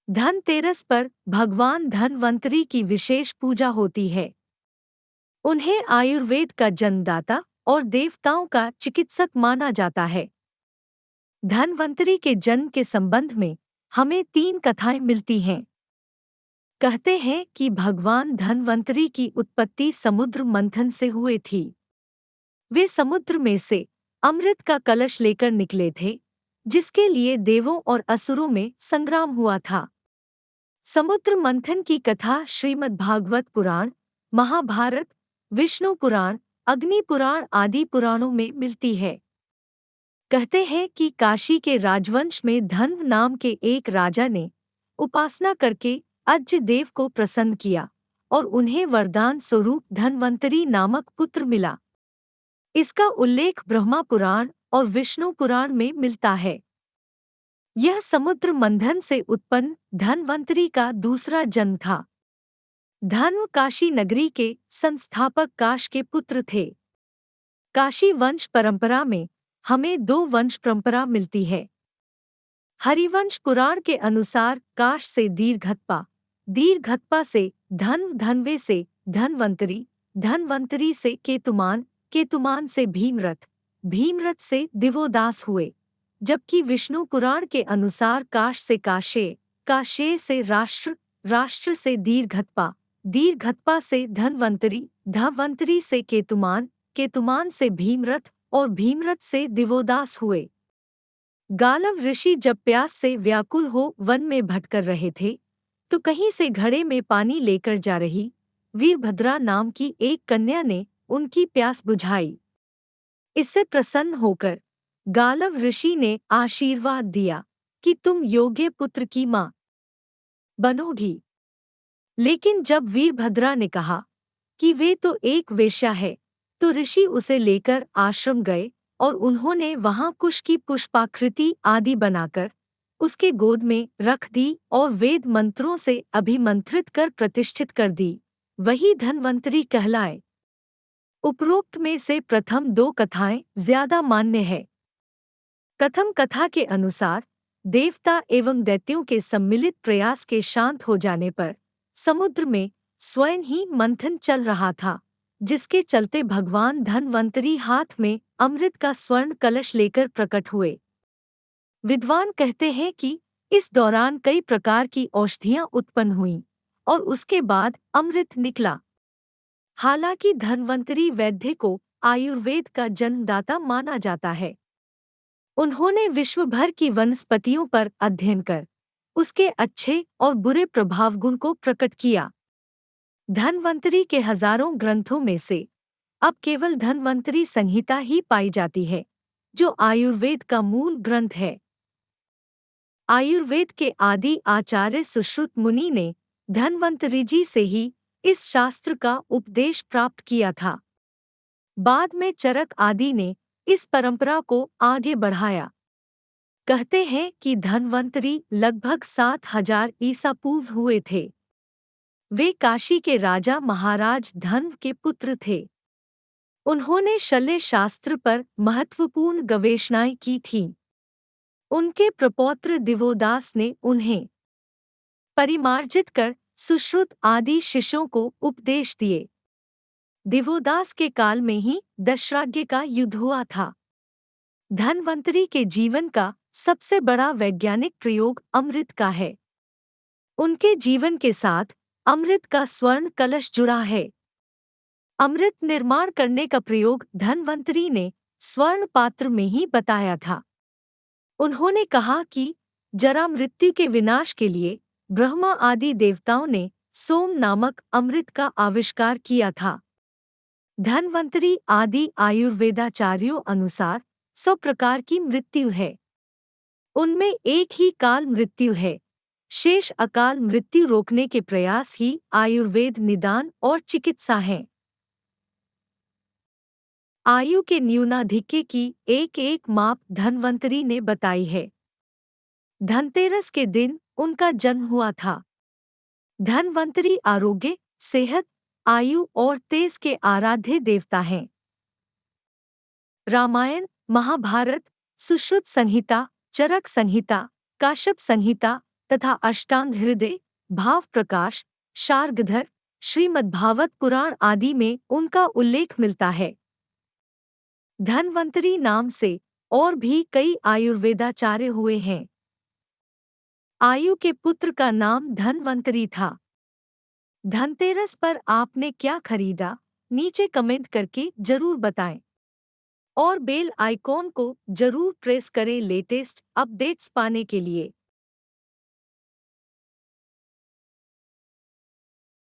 धनतेरस पर भगवान धन्वंतरी की विशेष पूजा होती है। उन्हें आयुर्वेद का जन्मदाता और देवताओं का चिकित्सक माना जाता है। धन्वंतरी के जन्म के संबंध में हमें 3 कथाएं मिलती हैं। कहते हैं कि भगवान धन्वंतरी की उत्पत्ति समुद्र मंथन से हुई थी। वे समुद्र में से अमृत का कलश लेकर निकले थे, जिसके लिए देवों और असुरों में संग्राम हुआ था। समुद्र मंथन की कथा श्रीमद् भागवत पुराण, महाभारत, विष्णु पुराण, अग्नि पुराण आदि पुराणों में मिलती है। कहते हैं कि काशी के राजवंश में धन्व नाम के एक राजा ने उपासना करके अज्य देव को प्रसन्न किया और उन्हें वरदान स्वरूप धन्वंतरी नामक पुत्र मिला। इसका उल्लेख ब्रह्मा पुराण और विष्णु पुराण में मिलता है। यह समुद्र मंथन से उत्पन्न धन्वंतरी का दूसरा जन्म था। धन्व काशी नगरी के संस्थापक काश के पुत्र थे। काशी वंश परंपरा में हमें 2 वंश परंपरा मिलती है। हरिवंश पुराण के अनुसार काश से दीर्घत्पा, दीर्घत्पा से धन्व, धन्वे से धन्वंतरी, धन्वंतरी से केतुमान, केतुमान से भीमरथ, भीमरथ से दिवोदास हुए। जबकि विष्णु पुराण के अनुसार काश से काशेय, काशेय से राष्ट्र, राष्ट्र से दीर्घत्पा, दीर्घत्पा से धन्वंतरी, धन्वंतरी से केतुमान, केतुमान से भीमरथ और भीमरथ से दिवोदास हुए। गालव ऋषि जब प्यास से व्याकुल हो वन में भटकर रहे थे, तो कहीं से घड़े में पानी लेकर जा रही वीरभद्रा नाम की एक कन्या ने उनकी प्यास बुझाई। इससे प्रसन्न होकर गालव ऋषि ने आशीर्वाद दिया कि तुम योग्य पुत्र की मां बनोगी। लेकिन जब वीरभद्रा ने कहा कि वे तो एक वेश्या है, तो ऋषि उसे लेकर आश्रम गए और उन्होंने वहां कुश की पुष्पाकृति आदि बनाकर उसके गोद में रख दी और वेद मंत्रों से अभिमंत्रित कर प्रतिष्ठित कर दी। वही धन्वंतरी कहलाए। उपरोक्त में से प्रथम 2 कथाएं ज्यादा मान्य है। प्रथम कथा के अनुसार देवता एवं दैत्यों के सम्मिलित प्रयास के शांत हो जाने पर समुद्र में स्वयं ही मंथन चल रहा था, जिसके चलते भगवान धन्वंतरी हाथ में अमृत का स्वर्ण कलश लेकर प्रकट हुए। विद्वान कहते हैं कि इस दौरान कई प्रकार की औषधियां उत्पन्न हुईं और उसके बाद अमृत निकला। हालांकि धन्वंतरी वैद्य को आयुर्वेद का जन्मदाता माना जाता है। उन्होंने विश्व भर की वनस्पतियों पर अध्ययन कर उसके अच्छे और बुरे प्रभाव गुण को प्रकट किया। धन्वंतरी के हजारों ग्रंथों में से अब केवल धन्वंतरी संहिता ही पाई जाती है, जो आयुर्वेद का मूल ग्रंथ है। आयुर्वेद के आदि आचार्य सुश्रुत मुनि ने धन्वंतरी जी से ही इस शास्त्र का उपदेश प्राप्त किया था। बाद में चरक आदि ने इस परंपरा को आगे बढ़ाया। कहते हैं कि धन्वंतरी लगभग 7000 ईसा पूर्व हुए थे। वे काशी के राजा महाराज धन्व के पुत्र थे। उन्होंने शल्य शास्त्र पर महत्वपूर्ण गवेषणाएं की थीं। उनके प्रपौत्र दिवोदास ने उन्हें परिमार्जित कर सुश्रुत आदि शिष्यों को उपदेश दिए। दिवोदास के काल में ही दशराज्य का युद्ध हुआ था। धन्वंतरी के जीवन का सबसे बड़ा वैज्ञानिक प्रयोग अमृत का है। उनके जीवन के साथ अमृत का स्वर्ण कलश जुड़ा है। अमृत निर्माण करने का प्रयोग धन्वंतरी ने स्वर्ण पात्र में ही बताया था। उन्होंने कहा कि जरा मृत्यु के विनाश के लिए ब्रह्मा आदि देवताओं ने सोम नामक अमृत का आविष्कार किया था। धन्वंतरी आदि आयुर्वेदाचार्यों अनुसार 100 प्रकार की मृत्यु है। उनमें एक ही काल मृत्यु है। शेष अकाल मृत्यु रोकने के प्रयास ही आयुर्वेद निदान और चिकित्सा हैं। आयु के न्यूनाधिक्य की एक एक माप धन्वंतरी ने बताई है। धनतेरस के दिन उनका जन्म हुआ था। धन्वंतरी आरोग्य, सेहत, आयु और तेज के आराध्य देवता हैं। रामायण, महाभारत, सुश्रुत संहिता, चरक संहिता, काश्यप संहिता, तथा अष्टांग हृदय, भाव प्रकाश, शार्गधर, श्रीमद्भागवत पुराण आदि में उनका उल्लेख मिलता है। धन्वंतरी नाम से और भी कई आयुर्वेदाचार्य हुए हैं। आयु के पुत्र का नाम धन्वंतरी था। धनतेरस पर आपने क्या खरीदा? नीचे कमेंट करके जरूर बताएं और बेल आइकॉन को जरूर प्रेस करें लेटेस्ट अपडेट्स पाने के लिए।